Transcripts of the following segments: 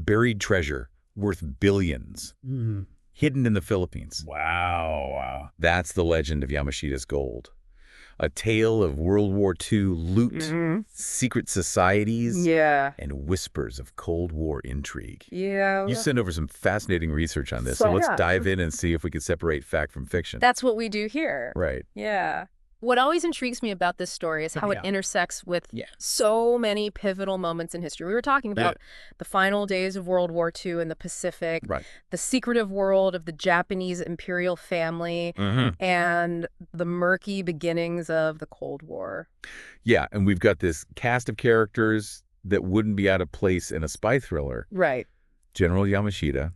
buried treasure worth billions, hidden in the Philippines. Wow. That's the legend of Yamashita's gold. A tale of World War II loot, secret societies, and whispers of Cold War intrigue. Yeah. You sent over some fascinating research on this, so let's dive in and see if we can separate fact from fiction. That's what we do here. Right. Yeah. What always intrigues me about this story is how it intersects with so many pivotal moments in history. We were talking about the final days of World War II in the Pacific, the secretive world of the Japanese imperial family, and the murky beginnings of the Cold War. Yeah, and we've got this cast of characters that wouldn't be out of place in a spy thriller. Right. General Yamashita,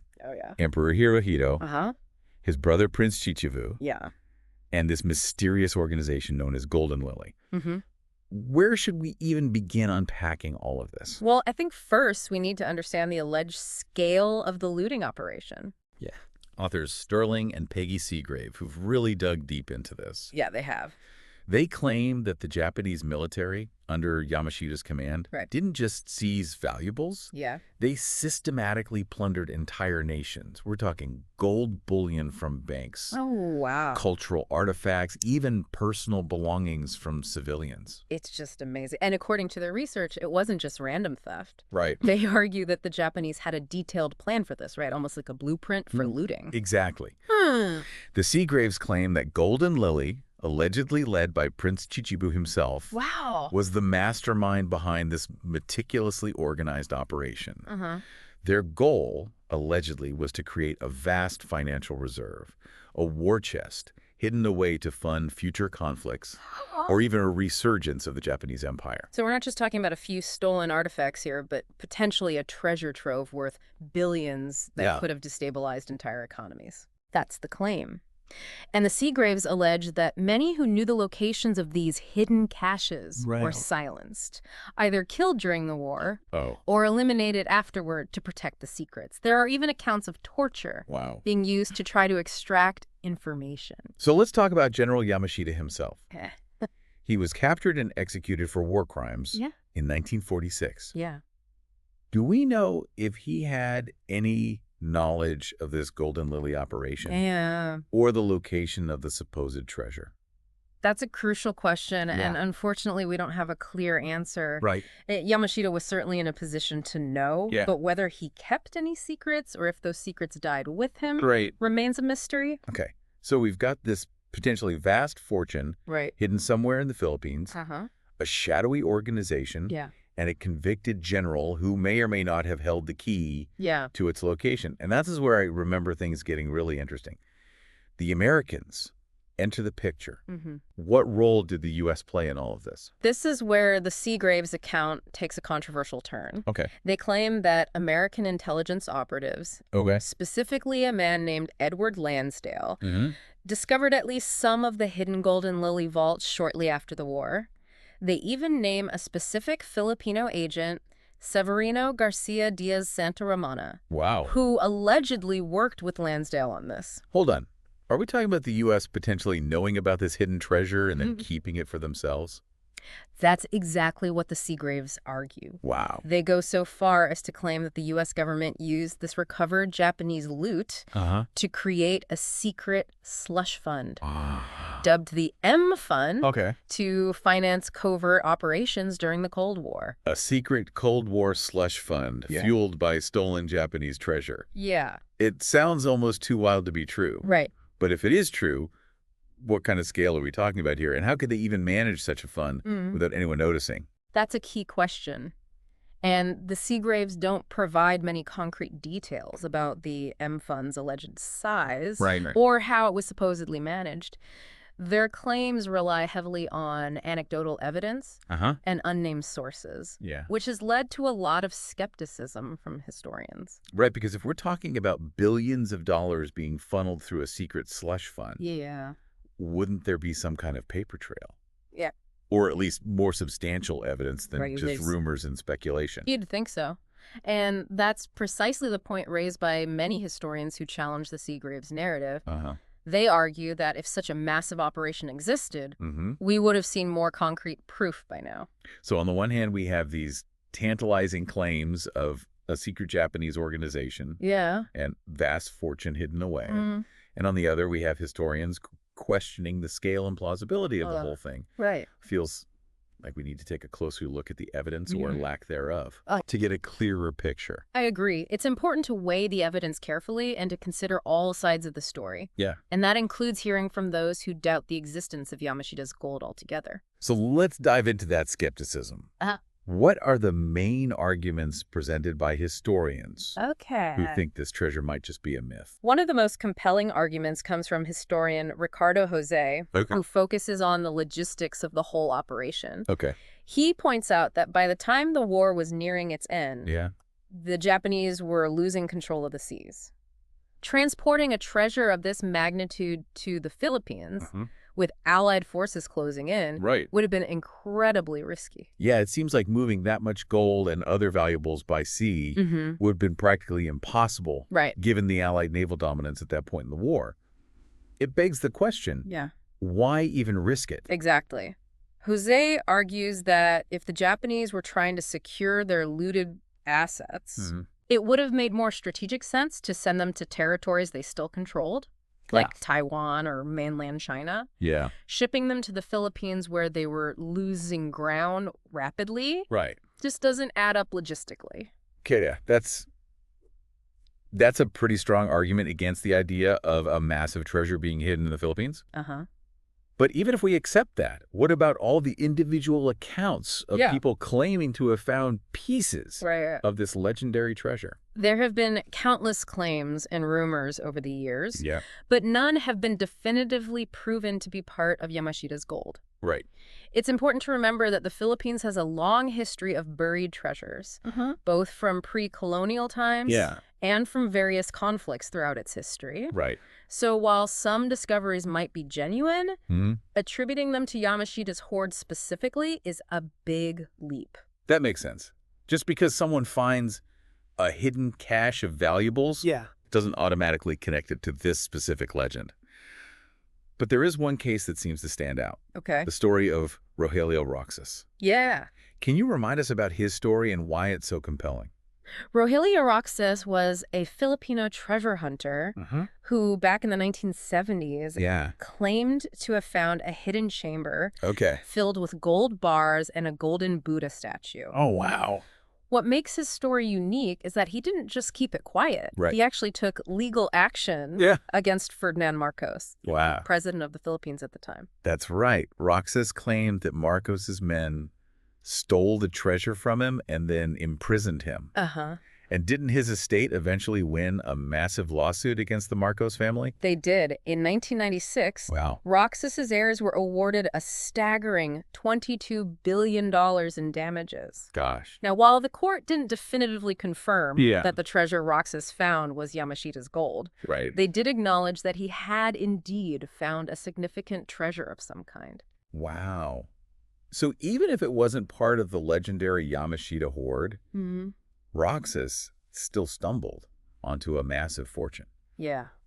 Emperor Hirohito, his brother Prince Chichibu, and this mysterious organization known as Golden Lily. Where should we even begin unpacking all of this? Well, I think first we need to understand the alleged scale of the looting operation. Yeah. Authors Sterling and Peggy Seagrave, who've really dug deep into this. Yeah, they have. They claim that the Japanese military, under Yamashita's command, didn't just seize valuables. They systematically plundered entire nations. We're talking gold bullion from banks. Oh, wow. Cultural artifacts, even personal belongings from civilians. It's just amazing. And according to their research, it wasn't just random theft. Right. They argue that the Japanese had a detailed plan for this, right? Almost like a blueprint for looting. Exactly. The Seagraves claim that Golden Lily, allegedly led by Prince Chichibu himself, was the mastermind behind this meticulously organized operation. Their goal, allegedly, was to create a vast financial reserve, a war chest hidden away to fund future conflicts or even a resurgence of the Japanese Empire. So we're not just talking about a few stolen artifacts here, but potentially a treasure trove worth billions that could have destabilized entire economies. That's the claim. And the Seagraves allege that many who knew the locations of these hidden caches were silenced, either killed during the war or eliminated afterward to protect the secrets. There are even accounts of torture being used to try to extract information. So let's talk about General Yamashita himself. He was captured and executed for war crimes in 1946. Do we know if he had any knowledge of this Golden Lily operation or the location of the supposed treasure? That's a crucial question, and unfortunately we don't have a clear answer. Right. Yamashita was certainly in a position to know, but whether he kept any secrets or if those secrets died with him remains a mystery. Okay, so we've got this potentially vast fortune hidden somewhere in the Philippines, a shadowy organization, and a convicted general who may or may not have held the key to its location. And that is where I remember things getting really interesting. The Americans enter the picture. What role did the U.S. play in all of this? This is where the Seagraves account takes a controversial turn. They claim that American intelligence operatives, specifically a man named Edward Lansdale, discovered at least some of the hidden Golden Lily vaults shortly after the war. They even name a specific Filipino agent, Severino Garcia Diaz Santaramana, who allegedly worked with Lansdale on this. Hold on. Are we talking about the U.S. potentially knowing about this hidden treasure and then keeping it for themselves? That's exactly what the Seagraves argue. Wow. They go so far as to claim that the U.S. government used this recovered Japanese loot to create a secret slush fund, dubbed the M Fund, to finance covert operations during the Cold War. A secret Cold War slush fund fueled by stolen Japanese treasure. It sounds almost too wild to be true. But if it is true, what kind of scale are we talking about here? And how could they even manage such a fund without anyone noticing? That's a key question. And the Seagraves don't provide many concrete details about the M Fund's alleged size or how it was supposedly managed. Their claims rely heavily on anecdotal evidence and unnamed sources, which has led to a lot of skepticism from historians. Right, because if we're talking about billions of dollars being funneled through a secret slush fund, wouldn't there be some kind of paper trail? Or at least more substantial evidence than just rumors and speculation? You'd think so. And that's precisely the point raised by many historians who challenge the Seagraves narrative. They argue that if such a massive operation existed, we would have seen more concrete proof by now. So on the one hand, we have these tantalizing claims of a secret Japanese organization. Yeah. And vast fortune hidden away. Mm. And on the other, we have historians questioning the scale and plausibility of the whole thing. Right. Feels like we need to take a closer look at the evidence or lack thereof to get a clearer picture. I agree. It's important to weigh the evidence carefully and to consider all sides of the story. Yeah. And that includes hearing from those who doubt the existence of Yamashita's gold altogether. So let's dive into that skepticism. What are the main arguments presented by historians who think this treasure might just be a myth? One of the most compelling arguments comes from historian Ricardo Jose, who focuses on the logistics of the whole operation. He points out that by the time the war was nearing its end, the Japanese were losing control of the seas. Transporting a treasure of this magnitude to the Philippines with Allied forces closing in would have been incredibly risky. Yeah, it seems like moving that much gold and other valuables by sea would have been practically impossible, given the Allied naval dominance at that point in the war. It begs the question, why even risk it? Exactly. Jose argues that if the Japanese were trying to secure their looted assets, it would have made more strategic sense to send them to territories they still controlled, like Taiwan or mainland China. Shipping them to the Philippines where they were losing ground rapidly just doesn't add up logistically. Okay, that's a pretty strong argument against the idea of a massive treasure being hidden in the Philippines. But even if we accept that, what about all the individual accounts of people claiming to have found pieces of this legendary treasure? There have been countless claims and rumors over the years, but none have been definitively proven to be part of Yamashita's gold. It's important to remember that the Philippines has a long history of buried treasures, both from pre-colonial times and from various conflicts throughout its history. So while some discoveries might be genuine, attributing them to Yamashita's hoard specifically is a big leap. That makes sense. Just because someone finds a hidden cache of valuables doesn't automatically connect it to this specific legend. But there is one case that seems to stand out. The story of Rogelio Roxas. Can you remind us about his story and why it's so compelling? Rogelio Roxas was a Filipino treasure hunter who, back in the 1970s, claimed to have found a hidden chamber filled with gold bars and a golden Buddha statue. Oh, wow. What makes his story unique is that he didn't just keep it quiet. He actually took legal action against Ferdinand Marcos, president of the Philippines at the time. That's right. Roxas claimed that Marcos's men stole the treasure from him and then imprisoned him. And didn't his estate eventually win a massive lawsuit against the Marcos family? They did. In 1996, Roxas's heirs were awarded a staggering $22 billion in damages. Now, while the court didn't definitively confirm that the treasure Roxas found was Yamashita's gold, they did acknowledge that he had indeed found a significant treasure of some kind. Wow. So even if it wasn't part of the legendary Yamashita hoard, Roxas still stumbled onto a massive fortune.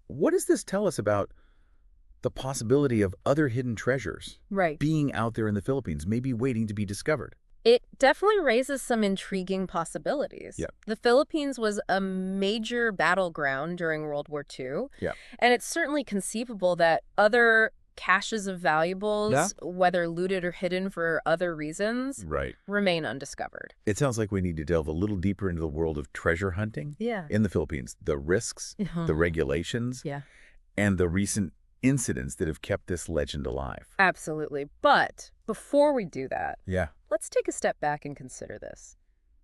What does this tell us about the possibility of other hidden treasures being out there in the Philippines, maybe waiting to be discovered? It definitely raises some intriguing possibilities. The Philippines was a major battleground during World War II, and it's certainly conceivable that other caches of valuables, whether looted or hidden for other reasons, remain undiscovered. It sounds like we need to delve a little deeper into the world of treasure hunting in the Philippines, the risks, the regulations, and the recent incidents that have kept this legend alive. Absolutely. But before we do that, let's take a step back and consider this.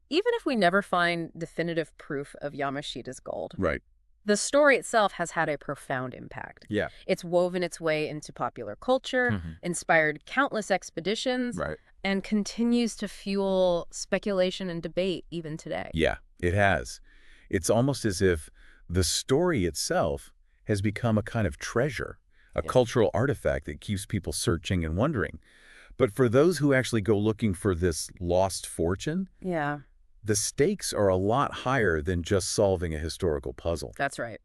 Even if we never find definitive proof of Yamashita's gold, the story itself has had a profound impact. It's woven its way into popular culture, inspired countless expeditions, and continues to fuel speculation and debate even today. It has. It's almost as if the story itself has become a kind of treasure, a cultural artifact that keeps people searching and wondering. But for those who actually go looking for this lost fortune, the stakes are a lot higher than just solving a historical puzzle. That's right.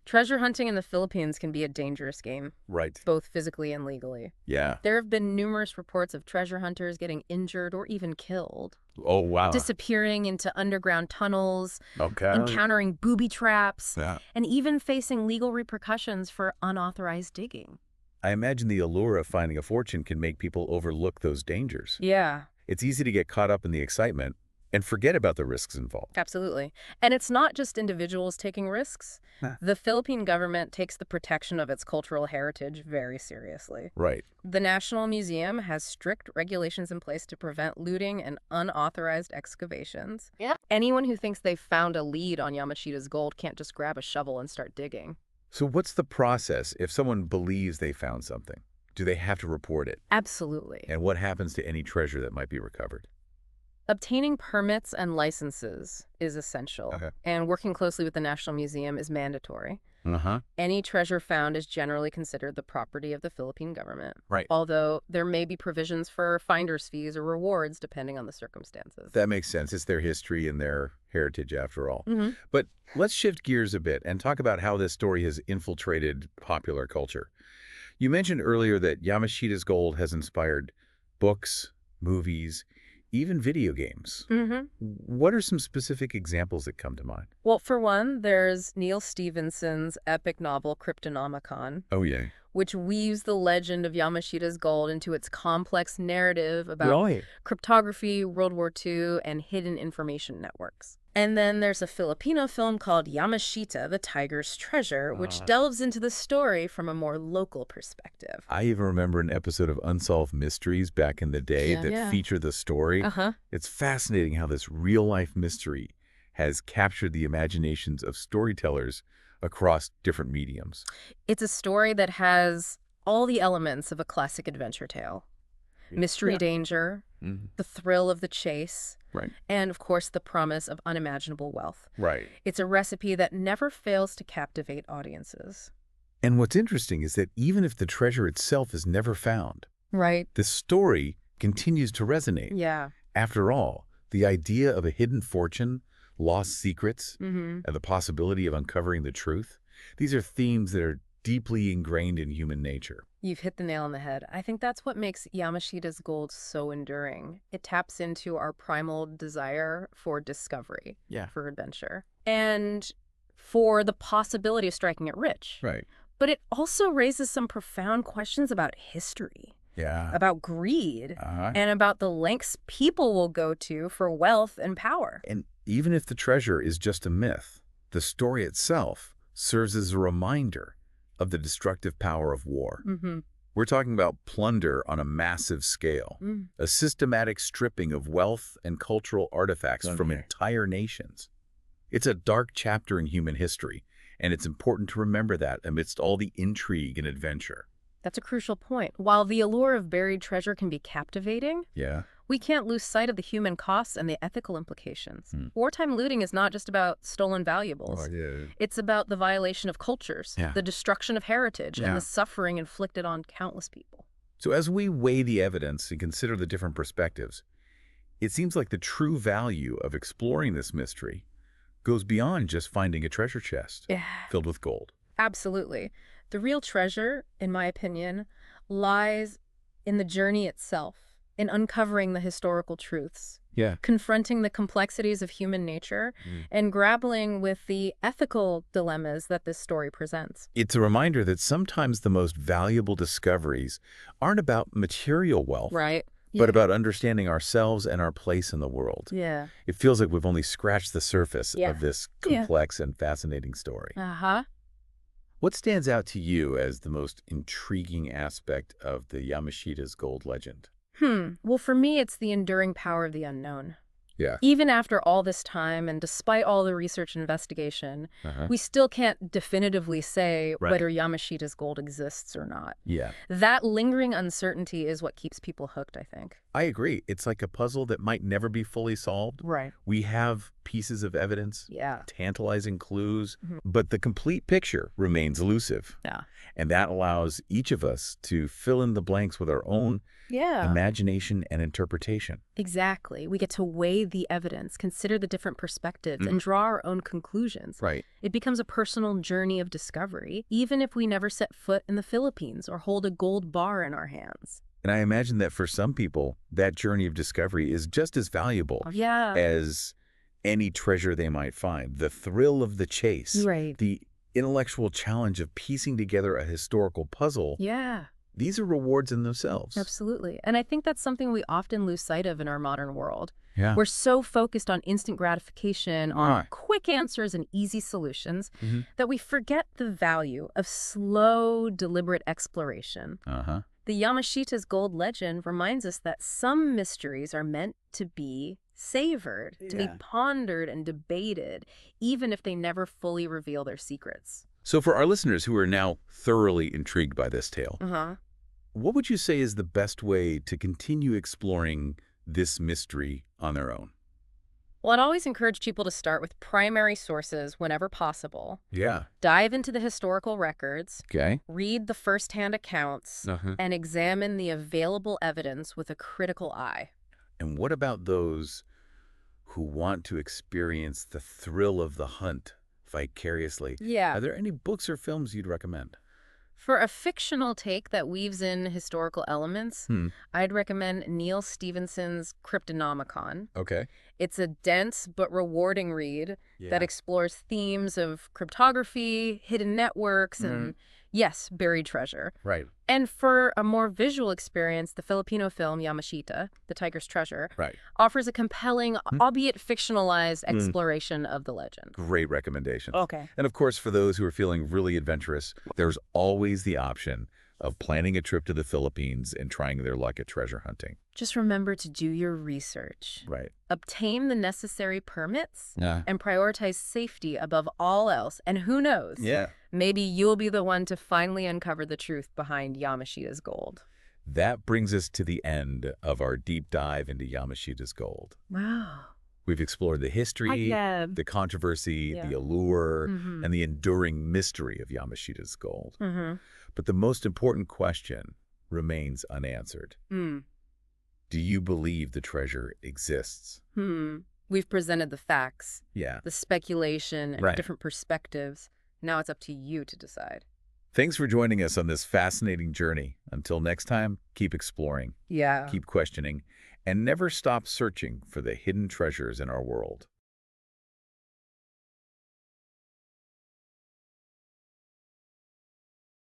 Treasure hunting in the Philippines can be a dangerous game. Right. Both physically and legally. Yeah. There have been numerous reports of treasure hunters getting injured or even killed. Oh, wow. Disappearing into underground tunnels, okay. encountering booby traps, Yeah. and even facing legal repercussions for unauthorized digging. I imagine the allure of finding a fortune can make people overlook those dangers. Yeah. It's easy to get caught up in the excitement and forget about the risks involved. Absolutely. And it's not just individuals taking risks. The Philippine government takes the protection of its cultural heritage very seriously. Right. The National Museum has strict regulations in place to prevent looting and unauthorized excavations. Yeah. Anyone who thinks they've found a lead on Yamashita's gold can't just grab a shovel and start digging. So what's the process if someone believes they found something? Do they have to report it? Absolutely. And what happens to any treasure that might be recovered? Obtaining permits and licenses is essential, and working closely with the National Museum is mandatory. Any treasure found is generally considered the property of the Philippine government, right? Although there may be provisions for finder's fees or rewards depending on the circumstances. That makes sense. It's their history and their heritage after all. But let's shift gears a bit and talk about how this story has infiltrated popular culture. You mentioned earlier that Yamashita's gold has inspired books, movies, even video games. What are some specific examples that come to mind? Well, for one, there's Neil Stephenson's epic novel Cryptonomicon. Oh, yeah. Which weaves the legend of Yamashita's gold into its complex narrative about cryptography, World War II, and hidden information networks. And then there's a Filipino film called Yamashita, the Tiger's Treasure, which delves into the story from a more local perspective. I even remember an episode of Unsolved Mysteries back in the day that featured the story. It's fascinating how this real-life mystery has captured the imaginations of storytellers across different mediums. It's a story that has all the elements of a classic adventure tale. Mystery, danger, the thrill of the chase, and, of course, the promise of unimaginable wealth. It's a recipe that never fails to captivate audiences. And what's interesting is that even if the treasure itself is never found, the story continues to resonate. After all, the idea of a hidden fortune, lost secrets, and the possibility of uncovering the truth, these are themes that are deeply ingrained in human nature. You've hit the nail on the head. I think that's what makes Yamashita's gold so enduring. It taps into our primal desire for discovery, for adventure, and for the possibility of striking it rich. But it also raises some profound questions about history, about greed, and about the lengths people will go to for wealth and power. And even if the treasure is just a myth, the story itself serves as a reminder of the destructive power of war. We're talking about plunder on a massive scale, a systematic stripping of wealth and cultural artifacts from entire nations. It's a dark chapter in human history, and it's important to remember that amidst all the intrigue and adventure. That's a crucial point. While the allure of buried treasure can be captivating, we can't lose sight of the human costs and the ethical implications. Wartime looting is not just about stolen valuables. It's about the violation of cultures, the destruction of heritage, and the suffering inflicted on countless people. So as we weigh the evidence and consider the different perspectives, it seems like the true value of exploring this mystery goes beyond just finding a treasure chest filled with gold. Absolutely. The real treasure, in my opinion, lies in the journey itself, in uncovering the historical truths, confronting the complexities of human nature, and grappling with the ethical dilemmas that this story presents. It's a reminder that sometimes the most valuable discoveries aren't about material wealth, but about understanding ourselves and our place in the world. It feels like we've only scratched the surface of this complex and fascinating story. What stands out to you as the most intriguing aspect of the Yamashita's gold legend? Well, for me, it's the enduring power of the unknown. Even after all this time and despite all the research and investigation, we still can't definitively say whether Yamashita's gold exists or not. That lingering uncertainty is what keeps people hooked, I think. I agree. It's like a puzzle that might never be fully solved. Right. We have pieces of evidence, Yeah. tantalizing clues, but the complete picture remains elusive. Yeah. And that allows each of us to fill in the blanks with our own imagination and interpretation. Exactly. We get to weigh the evidence, consider the different perspectives, and draw our own conclusions. Right. It becomes a personal journey of discovery, even if we never set foot in the Philippines or hold a gold bar in our hands. And I imagine that for some people, that journey of discovery is just as valuable as any treasure they might find. The thrill of the chase, the intellectual challenge of piecing together a historical puzzle. Yeah. These are rewards in themselves. Absolutely. And I think that's something we often lose sight of in our modern world. Yeah. We're so focused on instant gratification, on quick answers and easy solutions, that we forget the value of slow, deliberate exploration. The Yamashita's gold legend reminds us that some mysteries are meant to be savored, to be pondered and debated, even if they never fully reveal their secrets. So for our listeners who are now thoroughly intrigued by this tale, what would you say is the best way to continue exploring this mystery on their own? Well, I'd always encourage people to start with primary sources whenever possible. Yeah. Dive into the historical records. Okay. Read the first-hand accounts and examine the available evidence with a critical eye. And what about those who want to experience the thrill of the hunt vicariously? Yeah. Are there any books or films you'd recommend? For a fictional take that weaves in historical elements, I'd recommend Neil Stephenson's Cryptonomicon. Okay. It's a dense but rewarding read that explores themes of cryptography, hidden networks, and, yes, buried treasure. Right. And for a more visual experience, the Filipino film Yamashita, The Tiger's Treasure, offers a compelling, albeit fictionalized, exploration of the legend. Great recommendations. Okay. And of course, for those who are feeling really adventurous, there's always the option of planning a trip to the Philippines and trying their luck at treasure hunting. Just remember to do your research. Right. Obtain the necessary permits and prioritize safety above all else. And who knows? Maybe you'll be the one to finally uncover the truth behind Yamashita's gold. That brings us to the end of our deep dive into Yamashita's gold. Wow. We've explored the history, the controversy, the allure, and the enduring mystery of Yamashita's gold. But the most important question remains unanswered. Do you believe the treasure exists? We've presented the facts, the speculation, and different perspectives. Now it's up to you to decide. Thanks for joining us on this fascinating journey. Until next time, keep exploring, keep questioning, and never stop searching for the hidden treasures in our world.